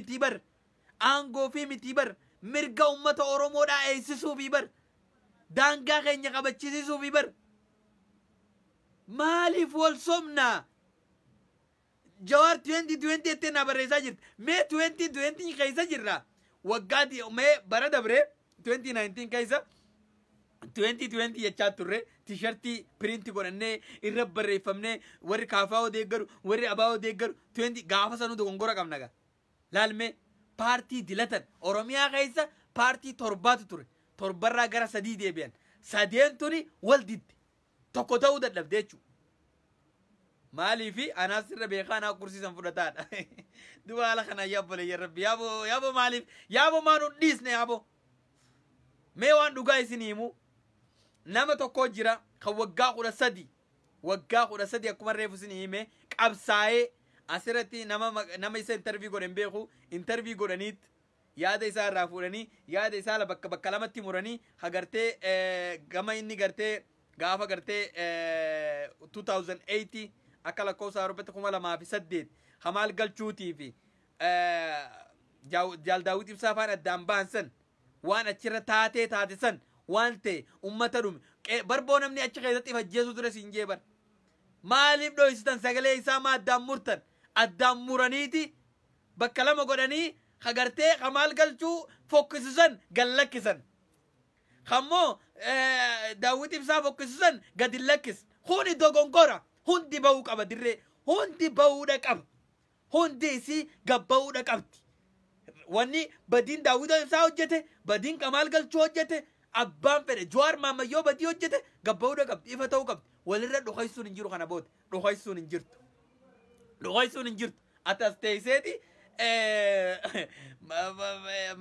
miti bar mirga ummata Oromoodhaa eegsisuu fi bar daangaa keenya kabachiisuu fi bar maaliif wal somna Jawaar 2020 ettee na barreessaa jirti mee 2020 keessa jirra waggaati mee bara dabre 2019 keessa 2020 jechaa turre t-shirtii printi godhannee irra barreeffamnee warri kaafaa'oo deeggaru warri abaa'oo deeggaru 20 gaafa sanuu dogongora qabna gaa laalmee paartii dilatan Oromiyaa keessa paartii torbaatu ture torbarraa gara 3 deebi'an sadeen tuni wal didde tokko ta'uu dadhabde jechuudha maaliifi anaas irra beekaa anaa kursiisan fudhataadha duba haala kana yaabbole ya rabbi yaabo maaliif yaabo maanu dhiisne yaabo mee waan dhugaa isinii himu nama tokko jira kan waggaa 13 akkuma reefu isinii hime qabsaa'ee asirratti nama isa interview godhan beeku interview godhaniit yaada isaa irraa fuudhanii yaada isaa bakka lamatti muranii hagartee gama inni gartee gaafa gartee 2080 akka lakkoofsa Awuroopaatti 2008 hamaal galchuutii fi jaal daawwit ibsaa faan addaan baansan waan achirra taate san waan ta'e ummata dhume barboo namni achi keessatti ifajjeessu ture siin jee bar maaliif dhoysitan sagalee isaa ma addaan muraniiti bakka lama godhanii hagartee hamaal galchuu fokkisisan gallakkisan kammoo daawwit ibsaa fokkisisan gadi lakkis huni dogongora hundi ba'uu qaba dirree hundi ba'uudha qaba hundi isii gabba'uudha qabdi wanni badiin daawwit ibsaa hojjete badiin hamaal galchuu hojjete abbaan fedhe Jawaar Maammayyoo badii hojjete gabba'uudha qabdi ifa ta'uu qabdi walirra dhukaisuun hin jiru kana booda dhukaisuun hin jirtu atas teesseeti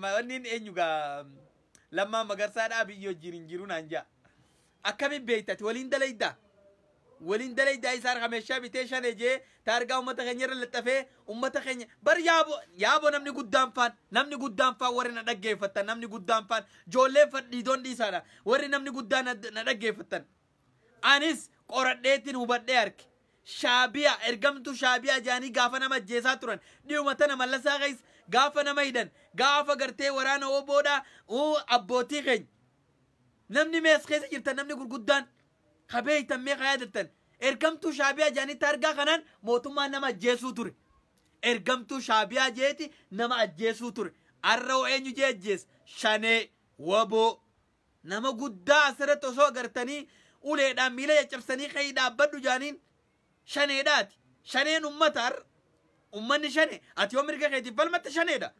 wanni eenyugaa lammaa magarsaadhaa biyyi wajjin hin jiru naan jaa akkamiin beektati waliin dalaydaa isaan kameeshaa bitee shan ejee taargaa ummata keenya irra laxxafee ummata keenya bar yaabo namni guddaan faan warri na dhaggeeffattan namni guddaan faan joolleen fadhiidoon dhiisaadha warri namni guddaan na dhaggeeffattan anis qoradheetiin hubadhee arke shaabiyaa ergamtu shaabiyaa jaanii gaafa nama ajjeesaa turan dhiyuma tana mallasaa keessa gaafa nama hidhan gaafa gartee waraana oboodhaa abbootii keenya namni mees keessa jirtan namni gurguddaan kabeeytan mee kayaadattan ergamtuu shaabiyaa jaanii taargaa kanaan mootummaan nama ajjeesuu ture ergamtuu shaabiyaa jeeti nama ajjeesuu ture arra eenyu jee ajjees shanee waboo nama guddaa asirratti osoo agartanii uleedhaan miila caccabsanii kayii dhaabbadhu jaaniin shaneedhaati shaneen ummanni shane ati yoo mirga keetiif falmatte shaneedha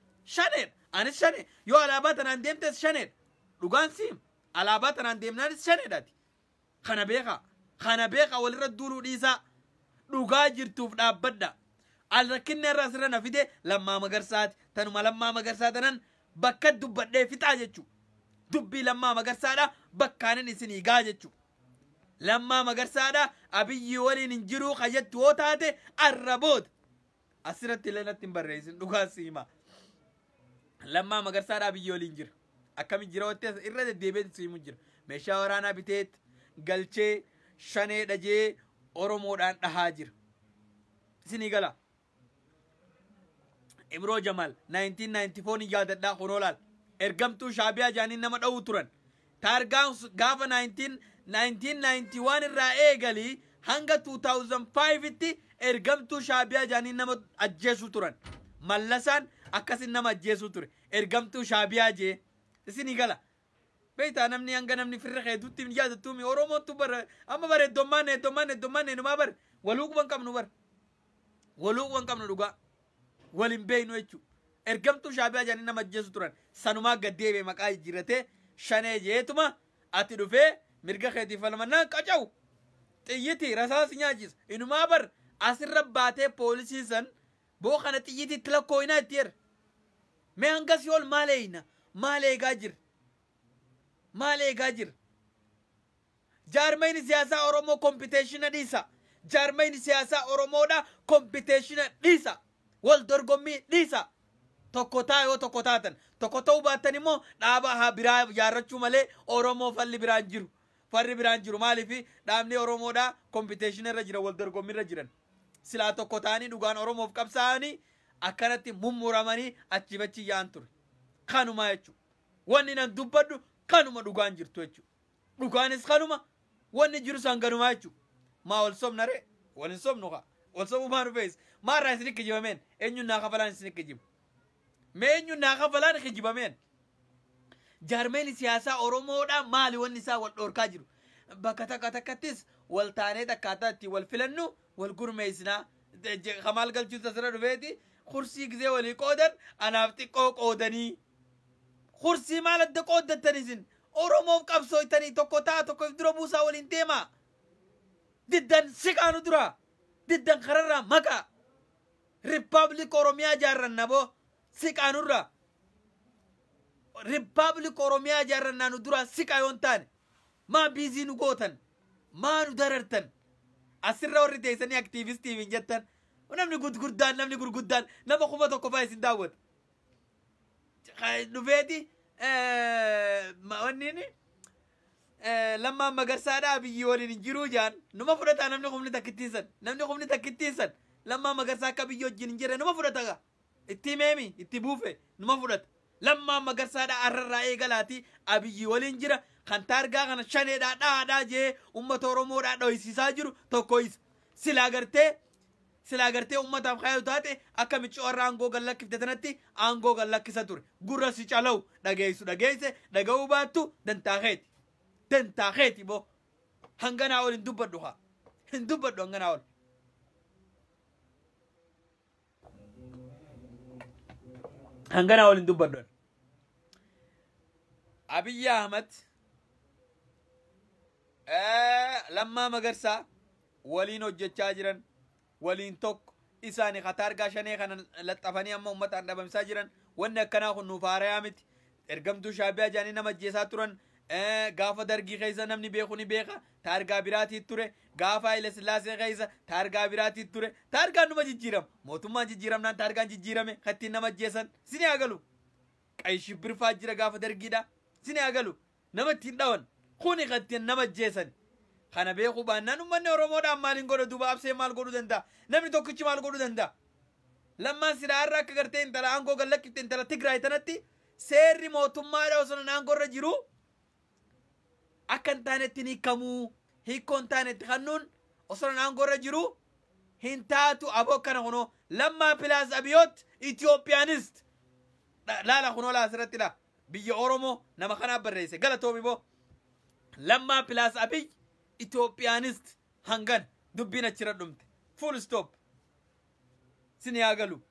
anis shane yoo alaabaa tanaan deemtes shaneedha dhugaan siim alaabaa tanaan deemnaanis shaneedhaati kana beekaa walirra duuluu dhiisaa dhugaa jirtuuf dhaabbadha al rakkinne irraa sirra na fide lammaa magarsaati tanuma lammaa magarsaa tanan bakka dubbadhee fixaa jechuu dubbii lammaa magarsaadha bakkaanin isin higaa jechuu lammaa magarsaadha abiyyi waliin hin jiruu kajettu yoo taate arraboota asirratti illee natti hin barreessin dhugaa siima lammaa magarsaadha abiyyi waliin jira akkami jira watte irra deddeebi'eeti siimu jira meeshaa waraanaa biteet galchee shanee dhajee oromoodhaan dhahaa jira isinii gala Imroo Jamal 1994 ni yaadadhaa kunoolaal ergamtuu shaabiyaa jaaniin nama dha'uu turan taargaan gaafa 1991 irraa eegalii hanga 2005 tti ergamtuu shaabiyaa jaaniin nama ajjeesuu turan mallasaan akkasin nama ajjeesuu ture ergamtuu shaabiyaa jee isinii gala beeytaa namni hanga namni firra keetutti yaadatuumi oromootu bara amma bare heddommaanne numaa bare waluu quban qabnu dhugaa walin beeynu jechu ergamtuu shaabiyaa jaaniin nama ajjeesuu turan sanumaa gaddeebe maqaa jijjiirratee shanee jeetuma ati dhufee mirga keetiif falmannaan qacawu xiyyiti rasaasi nyaachisa inumaa bar asirra baatee poolisii san boo kana xiyyiti itti lakkooyinaa itti yer mee hangas yool maal eegaa jir jaarmayni siyaasaa oromoo kompiteeshina dhiisa jaarmayni siyaasaa oromoodha kompiteeshina dhiisa wal dorgommii dhiisa tokko taatan tokko ta'uu baattan immoo dhaaba biraa yaarrachuu malee oromoo falli biraan jiru maaliif dhaabni oromoodha kompiteeshina irra jira wal dorgommii irra jiran silaa tokko ta'anii dhugaan oromoof qabsaa'anii akkanatti mummuramanii achi bachi yaa'an ture kanuma jechuudha wanni nan dubbadhu kanuma dhugaan jirtu jechuudha dhugaanis kanuma wanni jiru sanganumaa jechuudha maa wal sobna ree wal hin sobnu wal sobu maa dhufees maarraa isin kijibameen eenyuun naa kafalaan isin kijibu mee eenyuun naa kafalaan kijibameen jaarmeen siyaasaa oromoodha maali wanni isaa wal dhorkaa jiru bakka takkattis wal taanee takkaataatti wal filannu wal gurmeessinaa kamaal galchuu tasirra dhufeeti kursii gizee walii qoodan anaaf xiqqoo qoodanii kursii maal adda qooddattan isin oromoof qabsooytanii tokko ta'a tokko dura buusaa waliin deemaa diddan siqaanu dura diddan kararraa maqaa rippaabilik oromiyaa jaarranna boo siqaanurraa rippaabilik oromiyaa jaarrannaanu dura siqaa yoon taane maa biizii nu gootan maa nu darartan asirra warri teessanii aktiivistiif hin jettan namni gurguddaan nama kuma tokko faa isin daawwata dhufeeti wanniini لما مقرسادا بيجي ولين جيرو جان نما فرتا نمني خمني تكتيسن نمني خمني تكتيسن لما مقرساكا بيجو جنجيرة نما فرتا اتمامي اتبوفه نما فرتا لما مقرسادا الرأي قلاتي أبيجي ولين جيرة خانتارغا خان شاني دا جي أمة رومو دا دويسي ساجرو تو كويس سلاغرتي أمة تفخايو تاتي أكا ميچو أرانغو غلق كفتتناتي آنغو غلق كساتور غرسي چالو داگيسو داگو باتو دنتاخيتي بو هنغانا أول اندوبادوها اندوبادو هنغانا أول هنغانا أول اندوبادو أبي أحمد لما مقرسا ولين وججا جران ولين توك إساني خطار قاشاني خانا لطفاني أما أمتا عند بمساجران وانا كنا خنو فاريامت ارقمتو شابيا جاني نمت جيساتوران غافا درگي خيزا نمني بيخوني بيخا تارغا براتي توري غافا إلي سلاسي خيزا تارغا براتي توري تارغا نما جيجيرم موتما جيجيرم نان تارغا جيجيرم خطي نمت جيسان سيني أغلو كاي شبر فاجرة غافا درگي دا سيني أغلو نمت تندوان خوني خطي نمت جيسان خانا بيخو بانان ومن ورمو دا مالين قولو دوبا أبسي مال قولو دندا نمني توكيش مال قولو دندا لما سيرا أراك غرتين تلا أنغو غلق كتين تلا تقرأي تنتي سيري موتما دا وصلنا نانغو رجيرو أكن تانتني كمو هيكون تانت خنون وصلنا نانغو رجيرو هنتاتو أبو كان هنو لما بلاز أبيوت إثيوبيانست لا هنو لا سرتي لا بيجي أورومو نما خنا بريسي غلطو بيبو لما بلاز أبي إثيوبيانست هنغن دبينا تشرد دمت فول ستوب سيني أغلو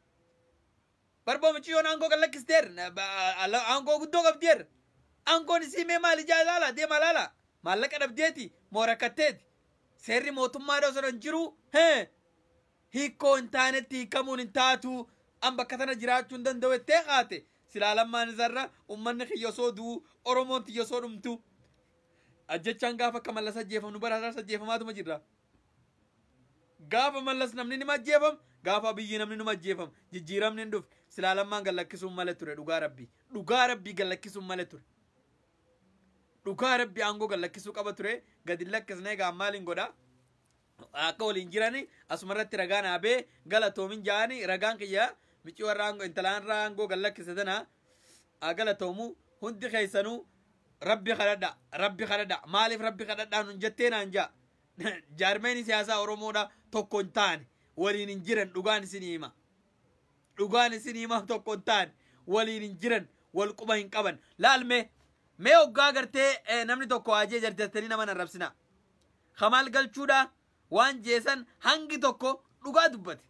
بربو مچيو نانغو غلق ستير أنغو قدو غفدير أنغو نسيمي مالي جالالا دي مالالا مالك أدبديتي موركتت سيري موتم مارو سرنجرو هيكو انتانتي كمون انتاتو أمبا كتنا جراتو دندو اتخاتي سلالا ما نزرر أمان خيوسو دو أرومون تيوسو دمتو أججان غافا كمالا سجيفم نبرا سجيفم آدو مجرى غافا مالس نمني نما جيفم غافا بيجي نمني نما جيفم جيرام نندوف سلالا ما غلقسو مالتوري دوغا ربي غلقسو مالتوري دوغا ربي أنغو غلقسو قبطوري غدي لكسنه غامالين غودا أكا ولين أسمرت رغان أبي غلطو من جاني رغان كيا ميچو رانغو انتلان رانغو غلقسدنا أغلطومو هندي خيسانو ربي خلدا مالف ربي خلدا نجتين أنجا جارميني سياسة أورومودا توكونتان ولين انجرن دوغان سينيما توكونتان ولين انجرن والقبا هنقبن لالمي مي اوغا غرتي نمني توكو اجي جرتتني نما نربسنا خمال قلچودا وان جيسن هنگي توكو دوغا دبتي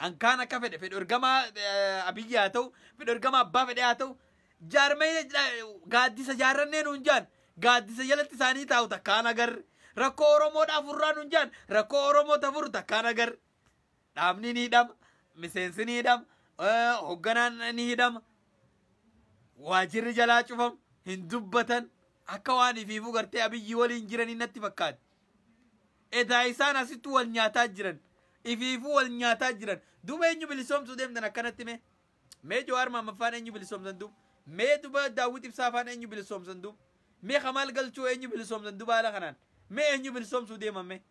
ان كان كفد في درغما ابياتو في درغما ابا فدياتو جارمي غادي سجارنن نونجان غادي سجلت ثاني تاو تكان اگر ركو اورومو دا فران نونجان ركو اورومو تفر تكان اگر دامني ني دام مسنسي ني دام هوغنان ني دام واجر جلا چفم هندوبتن اكواني في فغرتي ابي ولين جيرن نتي فكات ادايسان اسيتو والنياتا جيرن ififuu wal nyaataa jiran duba eenyu bilisoomsuu deemtan akkanatti mee Jawaar Maammaffaan eenyu bilisoomsan dub mee duba Daawit Ibsaafaan eenyu bilisoomsan dub mee Kamaal Galchuu eenyu bilisoomsan duba haala kanaan mee eenyu bilisoomsuu deemame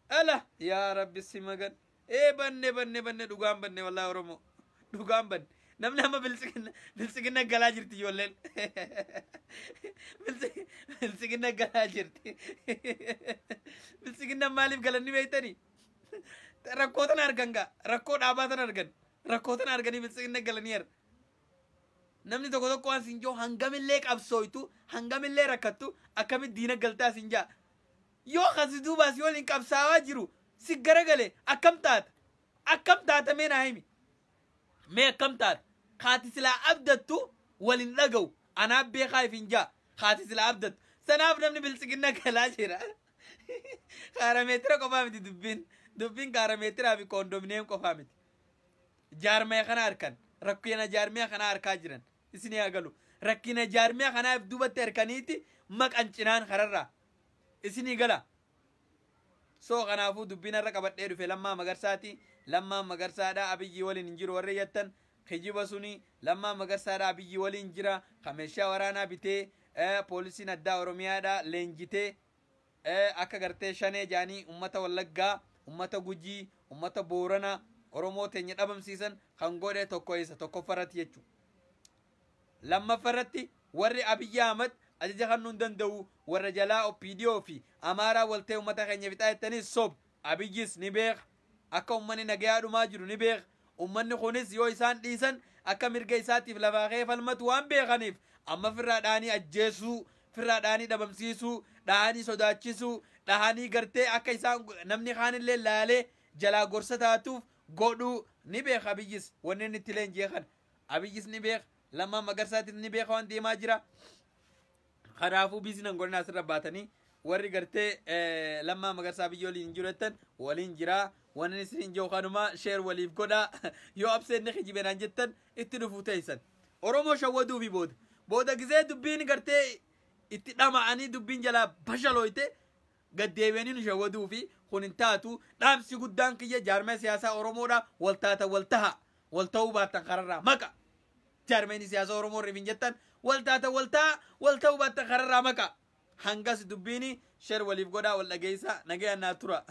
ala yaa rabbi si magan banne dhugaan banne wallahi Oromoo dhugaan banne namni amma bilsigina galaa jirti ijoolleen bilsigina galaa jirti bilsigina maaliif galanni beeytanii rakkootan arganga rakkoo dhaabaatan argan rakkootan arganii bilsigina galaniir namni tokko waan sinjoo hangamillee qabsooytu hangamillee rakkattu akkamit diina galtaa sinjaa yoo kasi duubaas yoo lin qabsaawaa jiru si garagale akkam taata mee naa himi mee akkam taata خاتي سلا أبدتو ولين لقو أنا أبي خايف إنجا خاتي سلا أبدت سناب نمني بلسكنا كلاجرا كارامترا كفامتي دبين كارامترا في كوندومينيوم كفامتي جارمي خنا أركان ركينا جارمي خنا أركاجرن إسني أقولو ركينا جارمي خنا بدوبة تركانيتي مك أنشنان خررا إسني قلا سو خنا فو دبين الركبت إيرو في لما مغرسادا أبي ولين إنجرو وريتن خجيبا سوني لما مغرسادا بيجي ولين جرا خمشا ورانا بيتي poolisiin addaa oromiyaadha leenjitee akka gartee shanee jaanii ummata wallaggaa ummata gujii ummata boorana oromoo teenya dhabamsiisan kan godhe tokko isa tokkoffarratti jechuudha. Lammaffarratti warri Abiyyi Ahmad ajaja kan nun danda'u warra jalaa OPDO fi Amaaraa waltee ummata keenya fixaa jettanis sob. Abiyyis ni beeka akka ummanni nagayaa dhumaa jiru ni beeka. Ummanni kunis yoo isaan dhiisan akka mirga isaatiif lafaa kee falmatu waan beekaniif amma firraa dhaanii ajjeesuu firraa dhaanii dhabamsiisuu dhaanii sodaachisuu dhaanii gartee akka isaan namni kaanillee laalee jalaa gorsa taatuuf godhuu ni beeka. Abiyyis wanni inni itti leenjii kan Abiyyis ni beeka Lammaa Magarsaatiif ni beeka waan deemaa jira. Kanaafuu biisinan godhina asirra baatanii warri gartee Lammaa Magarsaa biyya waliin jirattan waliin jira. Wanni isin jiru kanuma sheer waliif godha yoo abseen kijibeenaan jettan itti dhufuu teessan. Oromoo shawwaduu fi booda gisee dubbiin gartee itti dhama'anii dubbiin jalaa bashalooyte gaddeebi'anii nu shawwaduu fi kun hin taatu dhaamsi guddaan kiyya jaarmee siyaasaa Oromoodha wal ta'uu baattan kararraa maqa. Jaarmeen siyaasaa Oromoo rifiin jettan wal ta'uu baattan kararraa maqa. Hangas dubbiin sheer waliif godhaa wal dhageessa nagayaan naa tura.